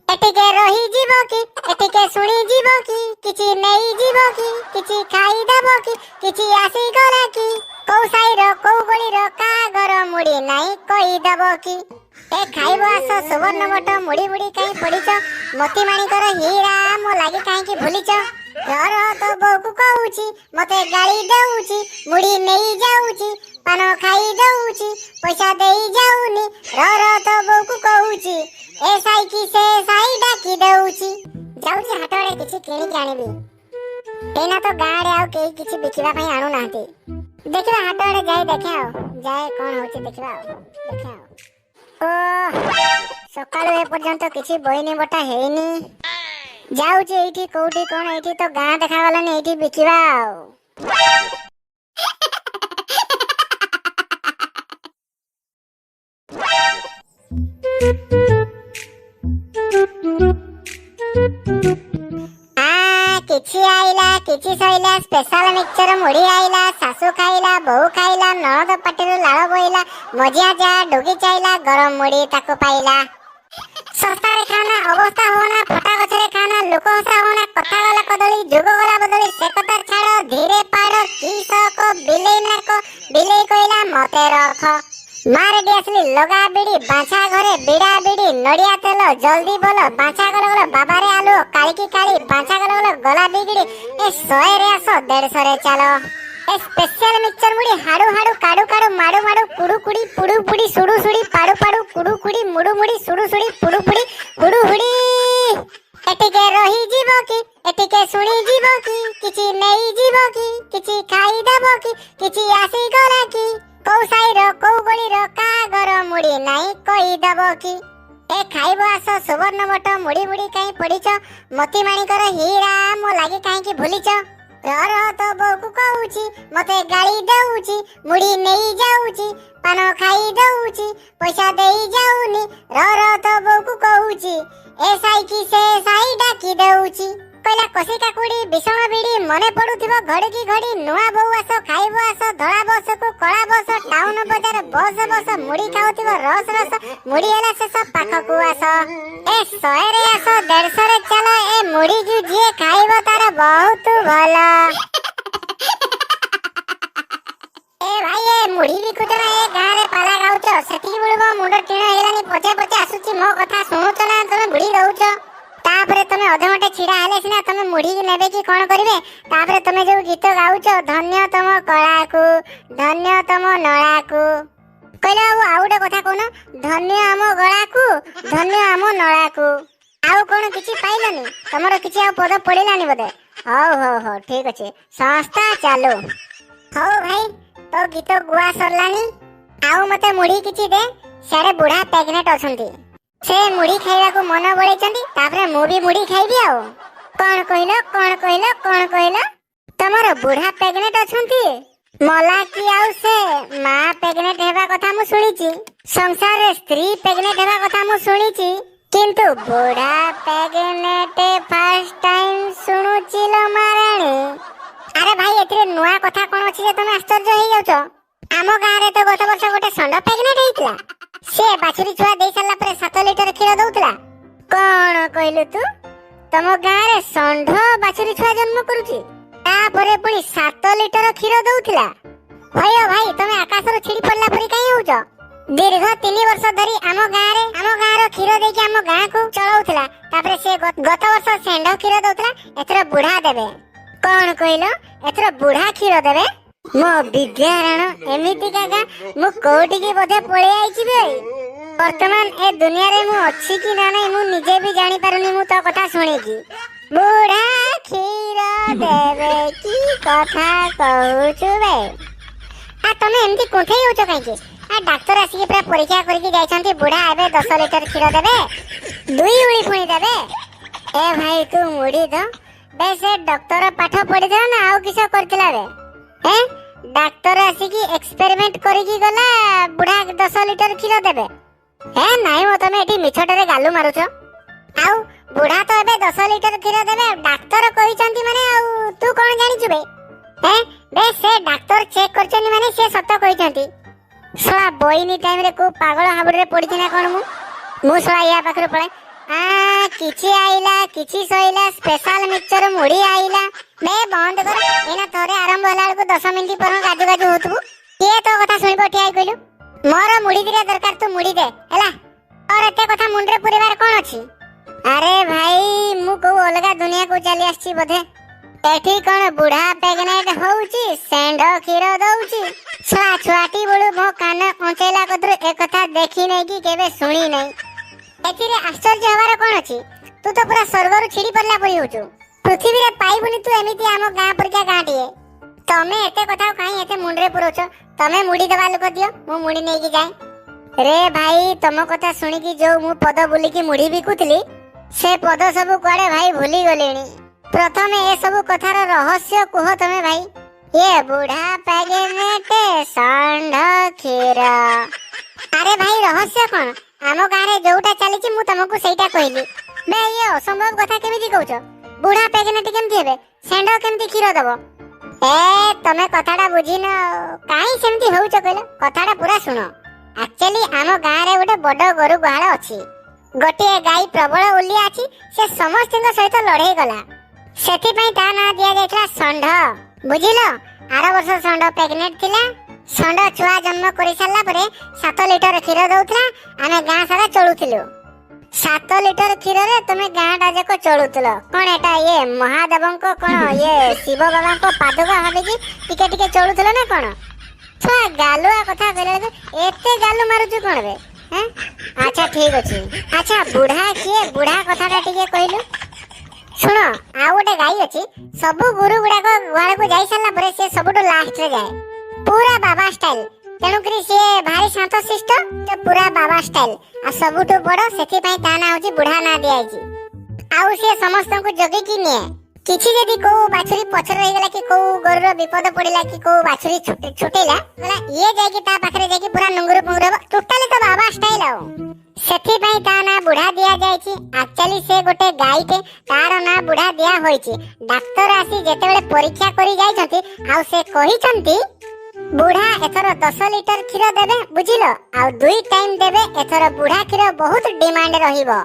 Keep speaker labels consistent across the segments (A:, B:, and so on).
A: एटिके रही जीव कि एटिके सुनी जीव कि किछि नेई जीव कि किछि खाई देबो कि किछि आसी गला कि कौ साईर कौ गलीर का घर मुड़ी नाही कहि देबो कि ए खाइबो आस सुवर्ण मठ मुड़ी मुड़ी काई पडिच मोती माणिकर हीरा मो लागि काई कि भूलिच घर तो बहु कहूची मते गाली देउची मुड़ी नेई जाउची पान खाई देउची पैसा देई जाउनी र तो बहु कहूची ए साई की से साई डाकी देउची जाउची हाटरे किछि किणी के आनिबी एना तो गाड़े आउ केही किछि बिकिबा पई आनु नाहती देखिबा हाटरे जाई देखाओ जाए कोन होची देखिबा देखाओ ओ सकाळु ए पर्यंत किछि बहिनी बटा हेइनी जाउची एठी कोठी कोन एठी तो गां देखा गलानी एठी बिकिबा किछि आइला किछि सइला स्पेशल मिक्सचर मुड़ी आइला सासू खाइला बहु खाइला ननद पाटिरु लाळ बोइला मजिया जा डोगी चाइला गरम मुड़ी ताको पाइला सस्ता रे खाना अवस्था होना फटा गछरे खाना लोक हसा होना कथा गला कदली जुग गला बदली से कथा छाड़ धीरे पाड़ किस को बिलेई कइला मते रख मार डियासली लगा बिड़ी बाछा घरे बिड़ा बिड़ी नडिया तेल जल्दी बोलो बाछा गलो बाबा रे आलू काली की काली बाछा गलो गला बिगड़ी ए 100 रे आसो 150 रे चलो ए स्पेशल मिक्सचर मुड़ी हाडू हाडू काडू काडू माडू माडू कुडू कुडी पुडू पुडी सुडू सुडी पाडू पाडू कुडू कुडी मुडू मुडी सुडू सुडी पुडू पुडी हुडू हुडी एटिके रही जीव कि एटिके सुनी जीव कि किछि नेई जीव कि किछि खाई देबो कि किछि आसी गला कि कौ साईर कौ गलीर का घर मुड़ी नाही कहि देबो कि ए खाइबो आस सुवर्ण मठ मुड़ी मुड़ी काई पडिच मोती माणिकर हीरा मो लागि काई कि भूलिच घर तो बहु कहूची मते गाली देउची मुड़ी नेई जाउची पान खाई देउची पैसा देई जाउनी र तो बहु कहूची ए साई की से साई डाकी देउची पहिला कसी काकुड़ी बिसण बिड़ी मने पडुथिबो घड़ी की घड़ी नुआ बहु आस खाइबो आस धळा बस को कळा बस टाउन बजार बस बस मुड़ी खाउथिबो रस रस मुड़ी हेला शेष पाखकु आस ए 100 रे आस 150 रे चलो ए मुड़ी की जे खाइबो तार बहुत भला ए भाई ए मुड़ी बिकुछ ना ए गां रे पाला गाउछ सेठी बुळबो मुंड टीण हेलानी पछे पछे आसुची मो कथा सुनुछ ना तमे बुड़ी रहउछ तापरे तमे अधमटे छिड़ा हेले सिना तमे मुड़ी नेबे की कोन करिवे तापरे तमे जो गीत गाउछ धन्य तम कला को धन्य तम नळा को कहला आउडे कथा कोन धन्य आम गळा को धन्य आम नळा को आउ कोन किछि पाइलनी तमरो किछि आ पद पडिलानी बदे हो ठीक अछि संस्था चालू हो भाई तो गीत गुआ सरलानी आउ मते मुड़ी किछि दे सारे बुढ़ा प्रेग्नेंट अछंती से मुड़ी खाइबा को मन बळैचंती तापरे मु भी मुड़ी खाइबी आउ कोन कहिलो तमरो बुढ़ा प्रेग्नेंट अछंती मला की आउ से मां प्रेग्नेंट हेबा कथा मु सुनिची संसार रे स्त्री प्रेग्नेंट हेबा कथा मु सुनिची किंतु बुढ़ा प्रेग्नेंट फर्स्ट टाइम सुनुची लो माराणी अरे भाई एथिरे नुआ कथा कोन अछि जे तमे आश्चर्य हेई जाउछो आमो गां रे तो गत वर्ष गोटे संड प्रेग्नेंट हेइतला से बाछुरी छुआ देई साला परे 7 लिटर क्षीर दउतला कोन कहलु तू तम गां रे संढ बाछुरी छुआ जन्म करूची ता परे पुनी 7 लिटर क्षीर दउतला भयो भाई तमे आकाश रो छिड़ी पड़ला परी काई होउछ दीर्घ 3 वर्ष धरी आमो गां रो क्षीर देई के आमो गां को चलाउतला तापरे से गत वर्ष सेंढ क्षीर दउतला एथरा बुढ़ा देबे कोन कहलो एथरा बुढ़ा क्षीर देबे मो विज्ञान एमिति काका मु कोठी की बोधे पळे आइछि बे वर्तमान ए दुनिया रे मु अछि कि ना नै मु निजे भी जानि पारुनी मु तो कथा सुनि की बुढ़ा क्षीर देबे की कथा कहूछु बे आ तमे एमति कोठे होचो काई के आ डॉक्टर आसी पूरा परीक्षा करके जाइछंती बुढ़ा एबे 10 लिटर क्षीर देबे 2 उली पुणी देबे ए भाई तू मुड़ी द बे से डॉक्टर पाठ पढि दे ना आउ किछो करतिला बे हैं डॉक्टर आसी की एक्सपेरिमेंट करिकी गला बुढ़ा 10 लिटर क्षीर देबे हे नाइ म तमे एठी मिछटरे गालू मारुछो आउ बुढ़ा तो एबे 10 लिटर क्षीर देबे डॉक्टर कहिचंती माने आउ तू कोन जानि छुबे हैं बे से डॉक्टर चेक करचनी माने से सत्य कहिचंती सला बोइनी टाइम रे को पागल हाबुड़ रे पड़ी ना कोन मु सला या पाखरे पळे आ किछि आइला किछि सइला स्पेशल मिक्सचर मुड़ी आइला बे बंद कर एना थोरे आरंभ होला को 10 मिनिट पर गाजू गाजू होतबु के तो कथा सुनिबो ठियाई कइलु मोर मुड़ी दिरे दरकार तू मुड़ी दे हला और एते कथा मुंडरे पुरेबार कोन अछि अरे भाई मु को अलगा दुनिया को चली आछि बधे एठी कोन बुढ़ा प्रेग्नेंट होउची सेंड खीर दउची छुआ छुआटी बोलू मो कान पहुंचेला कदर ए कथा देखि नै कि केबे सुनी नै एथिरे आश्चर्य हवार कोन अछि तू तो पूरा स्वर्ग रु छिड़ी परला पई होचु पृथ्वी रे पाइबुनी तू एमिति आम गां परका गांटिए तमे एते कथा काई एते मुंडरे पुरोछ तमे मुड़ी दबा लोक दियो मु मुड़ी नै कि जाय रे भाई तम कथा सुनी कि जो मु पद बोली कि मुड़ी बिकुतली से पद सब कुआडे भाई भूली गलेनी प्रथमे ए सब कथार रहस्य कुह तमे भाई ये बुढ़ा प्रेग्नेंट सांड खीर अरे भाई रहस्य कोन आम गारे जोटा चलीची मु तुमको सेटा कहली बे ये असंभव कथा केमिति कहउछ बुढ़ा प्रेग्नेंट केमिति हेबे सांड केमिति खीर दबो ए तमे कथाटा बुझिन काई सेमिति होउछ कहलो कथाटा पूरा सुनो एक्चुअली आम गारे गोटे बड़ गरु गुहाल अछि गोटे गाई प्रबल उलिया अछि से समस्त सहित लड़ाई गला सेति पई ता ना दिया गेथला संढ बुझिलो आरो वर्ष संढ प्रेग्नेंट थिला संढ छुआ जन्म करि साला परे 7 लिटर खीर दउथला आमे गां सारा चलुथिलु 7 लिटर खीर रे तमे गां टा जको चलुथलो कोन एटा ये महादेवंको कोन ये शिव बाबा को पादुका भाबे कि टिके टिके चलुथलो ना कोन छुआ गालुआ कथा कहले एते गालु मारुछु कोन बे हैं अच्छा ठीक अछि अच्छा बुढ़ा किए बुढ़ा कथाटा टिके कहलु सुनो आ गोटे गाई अछि सब गुरु गुडा को गुहाल को जाई साला परे से सबटो लास्ट रे जाए पूरा बाबा स्टाइल तेनु करी से भारी शांत शिष्ट तो पूरा बाबा स्टाइल आ सबटो बड़ सेति पई ता ना होची बुढ़ा ना दिया आइची आउ से समस्त को जगे कि ने किछि जदी को बाछुरी पछर रही गेला कि को गरुर विपद पड़िला कि को बाछुरी छुटेला बोला ये जाय कि ता पाखरे जाय कि पूरा नंगुर पंगुर टोटली तो बाबा स्टाइल आउ सेति पई ता ना बुढ़ा दिया जायछि एक्चुअली से गोटे गाई के तार ना बुढ़ा दिया होईछि डॉक्टर आसी जेतेबेले परीक्षा करि जायछंती आ से कहिछंती बुढ़ा एथर 10 लिटर खीर देबे बुझिलो आ 2 टाइम देबे एथर बुढ़ा खीर बहुत डिमांड रहिबो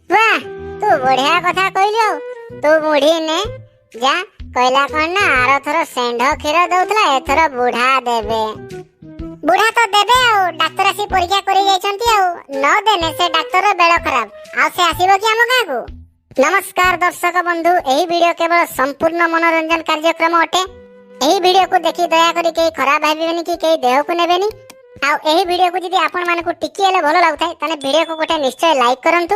A: वाह तू बढ़िया कथा कहलियो तू मुढ़ी ने जा कहला कोन ना आरो थरो सेंढ खीर दउतला एथर बुढ़ा देबे बुढ़ा तो देबे आ डॉक्टर आसी परीक्षा करि जायछंती आ न देने से डॉक्टर बेल खराब आ से आसीबो कि हम गां को नमस्कार दर्शक बंधु एही वीडियो केवल संपूर्ण मनोरंजन कार्यक्रम अटे एही वीडियो को देखि दया करी के खराब भाबिबेनी कि के देह को नेबेनी आ एही वीडियो को जदी आपण माने को टिकी हेले भलो लागथाय तने वीडियो को गोटे निश्चय लाइक करंतु